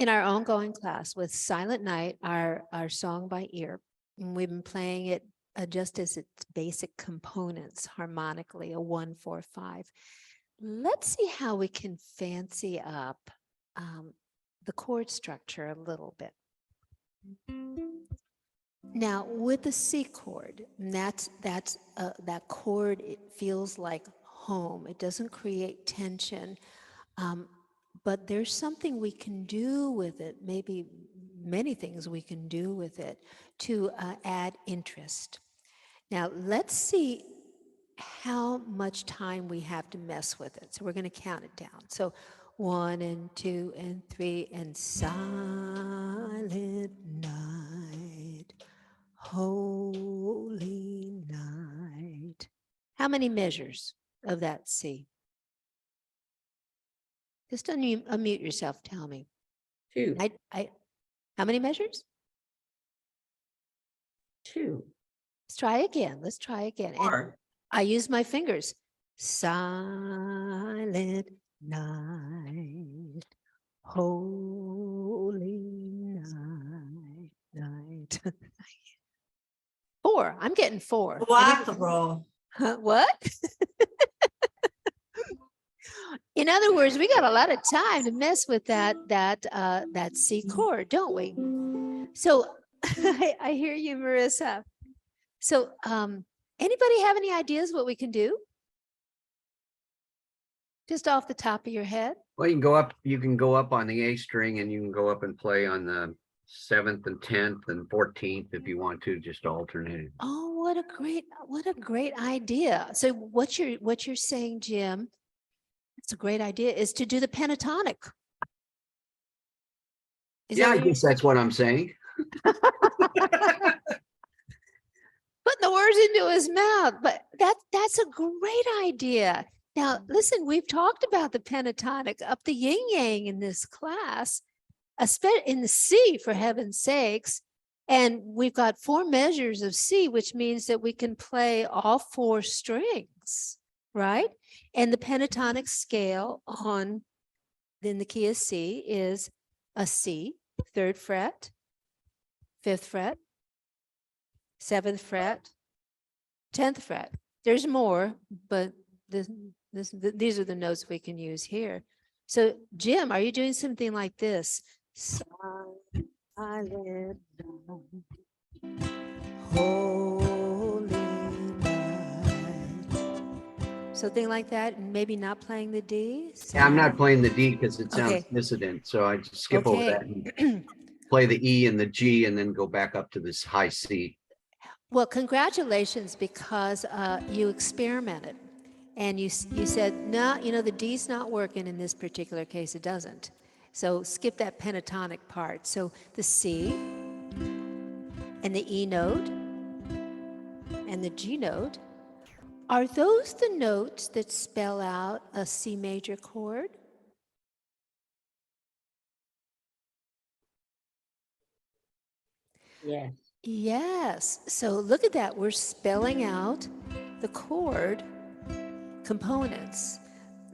in our ongoing class with Silent Night, our song by ear. And we've been playing it just as its basic components harmonically, a 1-4-5. Let's see how we can fancy up the chord structure a little bit. Now with the C chord, that chord, it feels like home. It doesn't create tension, but there's something we can do with it, maybe many things we can do with it to add interest. Now let's see how much time we have to mess with it. So we're going to count it down. So 1 and 2 and 3 and silent night, holy night. How many measures of that C? Just unmute yourself, tell me. 2. How many measures? 2. Let's try again. Let's try again. 4. And I use my fingers. Silent night, holy night. 4. I'm getting 4. Quattro. What? In other words, we got a lot of time to mess with that C chord, don't we? So I hear you, Marissa. So anybody have any ideas what we can do? Just off the top of your head? Well, you can go up on the A string, and you can go up and play on the 7th and 10th and 14th if you want to, just alternate. Oh, what a great idea. So what you're saying, Jim, it's a great idea, is to do the pentatonic. Yeah, I guess that's what I'm saying. Putting the words into his mouth, but that's a great idea. Now, listen, we've talked about the pentatonic up the yin yang in this class, especially in the C, for heaven's sakes. And we've got 4 measures of C, which means that we can play all 4 strings, right? And the pentatonic scale in the key of C is a C, 3rd fret, 5th fret, 7th fret, 10th fret. There's more, but these are the notes we can use here. So Jim, are you doing something like this? Silent night, holy night. Something like that, and maybe not playing the D? Yeah, I'm not playing the D because it sounds Okay. dissident, so I just skip over Okay. that and play the E and the G and then go back up to this high C. Well, congratulations, because you experimented and you said, no, the D's not working in this particular case. It doesn't. So skip that pentatonic part. So the C and the E note and the G note, are those the notes that spell out a C major chord? Yes. Yes. So look at that. We're spelling out the chord components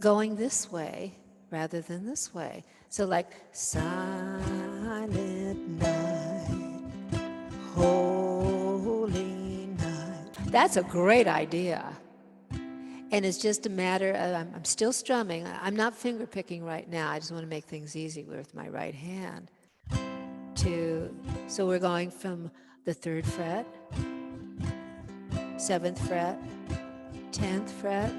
going this way rather than this way. So like silent night, holy night. That's a great idea. And it's just a matter of, I'm still strumming. I'm not finger picking right now. I just want to make things easy with my right hand. So we're going from the 3rd fret, 7th fret, 10th fret,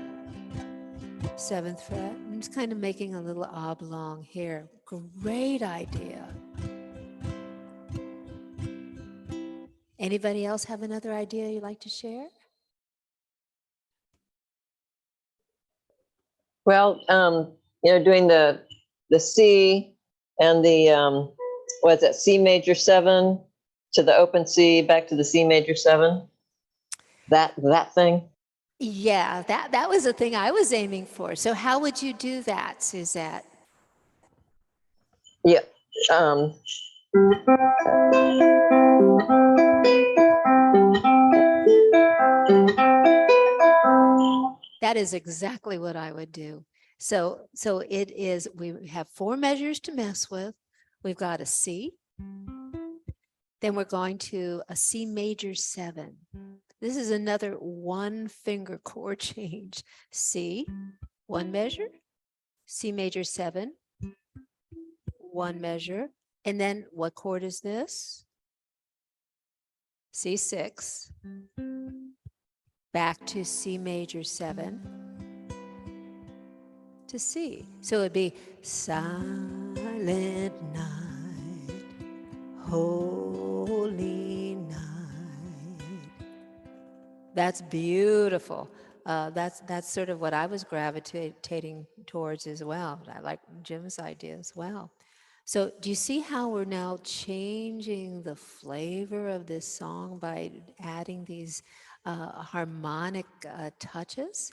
7th fret. I'm just kind of making a little oblong here. Great idea. Anybody else have another idea you'd like to share? Well, doing the C and the what's that, C major 7 to the open C back to the C major 7. That thing. Yeah, that was the thing I was aiming for. So how would you do that, Suzette? Yeah. That is exactly what I would do. So it is, we have 4 measures to mess with. We've got a C. Then we're going to a C major 7. This is another one finger chord change. C, 1 measure, C major 7, 1 measure. And then what chord is this? C6, back to C major 7 to C. So it'd be silent night, holy night. That's beautiful. That's sort of what I was gravitating towards as well. I like Jim's idea as well. So do you see how we're now changing the flavor of this song by adding these harmonic touches?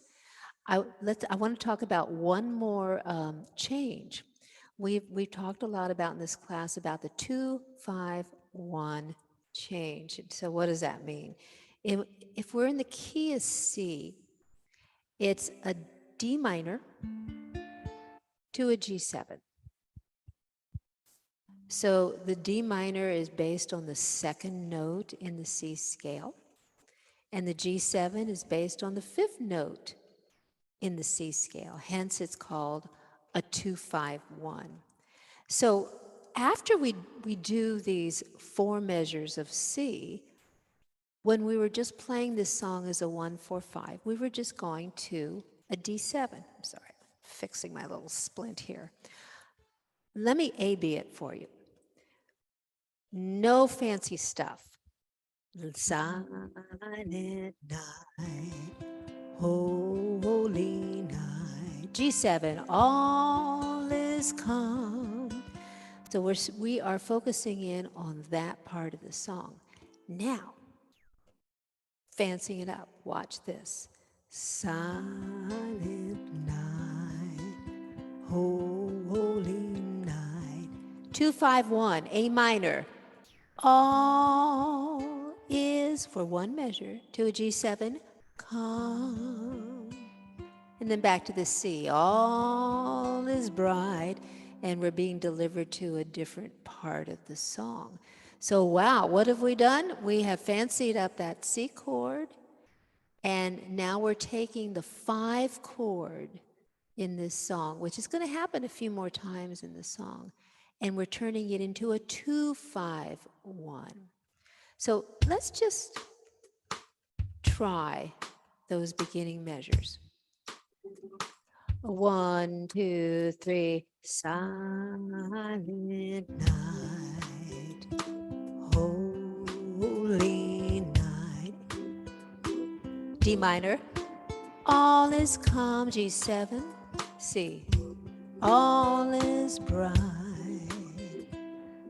I want to talk about one more change. We've talked a lot about in this class about the 2-5-1 change. So what does that mean? If we're in the key of C, it's a D minor to a G7. So the D minor is based on the second note in the C scale, and the G7 is based on the fifth note in the C scale. Hence, it's called a 2-5-1. So after we do these 4 measures of C, when we were just playing this song as a 1-4-5, we were just going to a D7. I'm sorry, fixing my little splint here. Let me A-B it for you. No fancy stuff. Silent night, holy night. G7, all is calm. So we are focusing in on that part of the song. Now, fancying it up, watch this. Silent night, holy night. 2-5-1, A minor. All is, for 1 measure, to a G7, calm. And then back to the C. All is bright, and we're being delivered to a different part of the song. So wow, what have we done? We have fancied up that C chord, and now we're taking the 5 chord in this song, which is going to happen a few more times in the song, and we're turning it into a 2-5-1. So let's just try those beginning measures. 1, 2, 3, silent night, holy night. D minor, all is calm, G7, C, all is bright.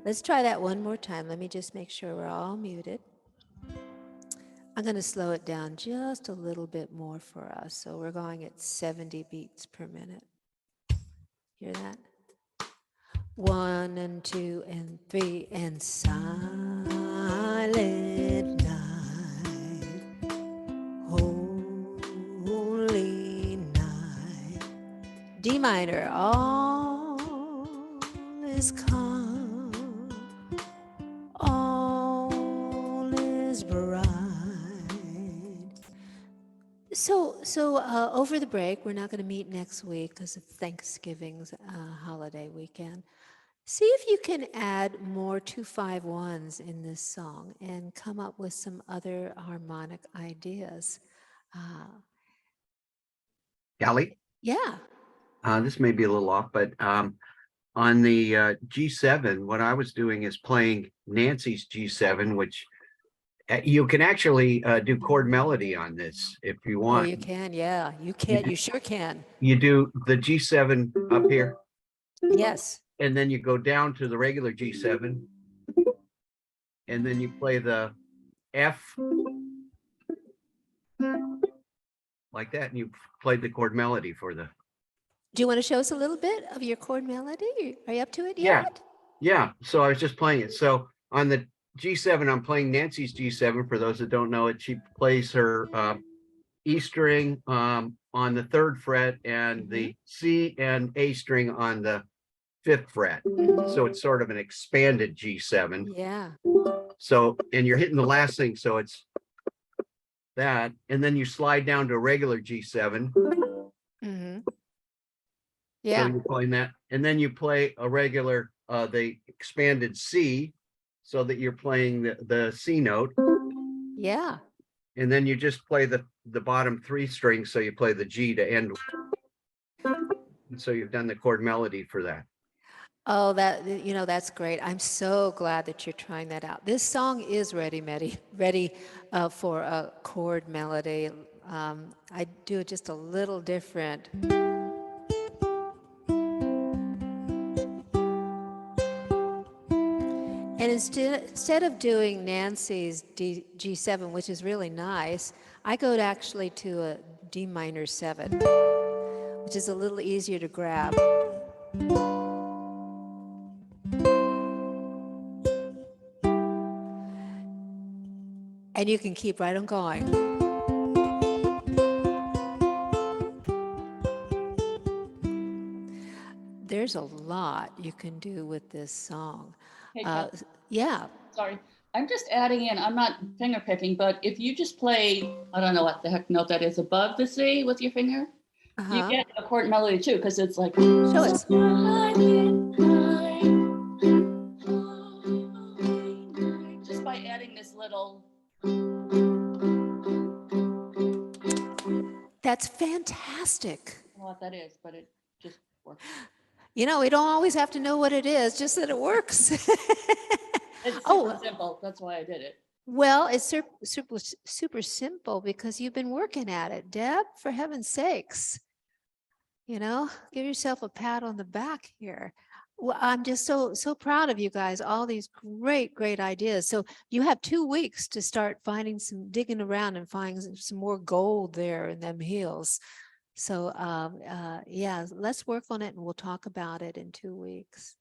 Let's try that one more time. Let me just make sure we're all muted. I'm going to slow it down just a little bit more for us. So we're going at 70 beats per minute. Hear that? 1 and 2 and 3 and silent night, holy night. D minor, all is calm, all is bright. So over the break, we're not going to meet next week because of Thanksgiving's holiday weekend. See if you can add more 2-5-1s in this song and come up with some other harmonic ideas. Callie, Yeah. this may be a little off, but on the G7, what I was doing is playing Nancy's G7, which you can actually do chord melody on this if you Oh, want. you can. Yeah, you can. You sure can. You do the G7 up here, Yes. and then you go down to the regular G7, and then you play the F like that, and you played the chord melody for the. Do you want to show us a little bit of your chord melody? Are you up to it Yeah. yet? Yeah, so I was just playing it. So on the G7, I'm playing Nancy's G7. For those that don't know it, she plays her E string on the 3rd fret and the C and A string on the 5th fret. Mhm. So it's sort of an expanded G7. Yeah. So, and you're hitting the last thing. So it's that. And then you slide down to a regular G7. Hmm. So Yeah. you're playing that. And then you play a regular, the expanded C, so that you're playing the C note. Yeah. And then you just play the bottom 3 strings. So you play the G to end. And so you've done the chord melody for that. Oh, that's great. I'm so glad that you're trying that out. This song is ready for a chord melody. I do it just a little different. And instead of doing Nancy's G7, which is really nice, I go actually to a D minor 7, which is a little easier to grab. And you can keep right on going. There's a lot you can do with this song. Hey, Kat, Yeah. sorry, I'm just adding in, I'm not finger picking, but if you just play, I don't know what the heck note that is, above the C with your finger, you Uh-huh. get a chord melody too, because it's like. Show us. Just by adding this little. That's fantastic. I don't know what that is, but it just works. You know, we don't always have to know what it is, just that it works. It's Oh. super simple, that's why I did it. Well, it's super simple because you've been working at it, Deb, for heaven's sakes. You know, give yourself a pat on the back here. Well, I'm just so proud of you guys, all these great ideas. So you have 2 weeks to start digging around and finding some more gold there in them heels. So yeah, let's work on it and we'll talk about it in 2 weeks.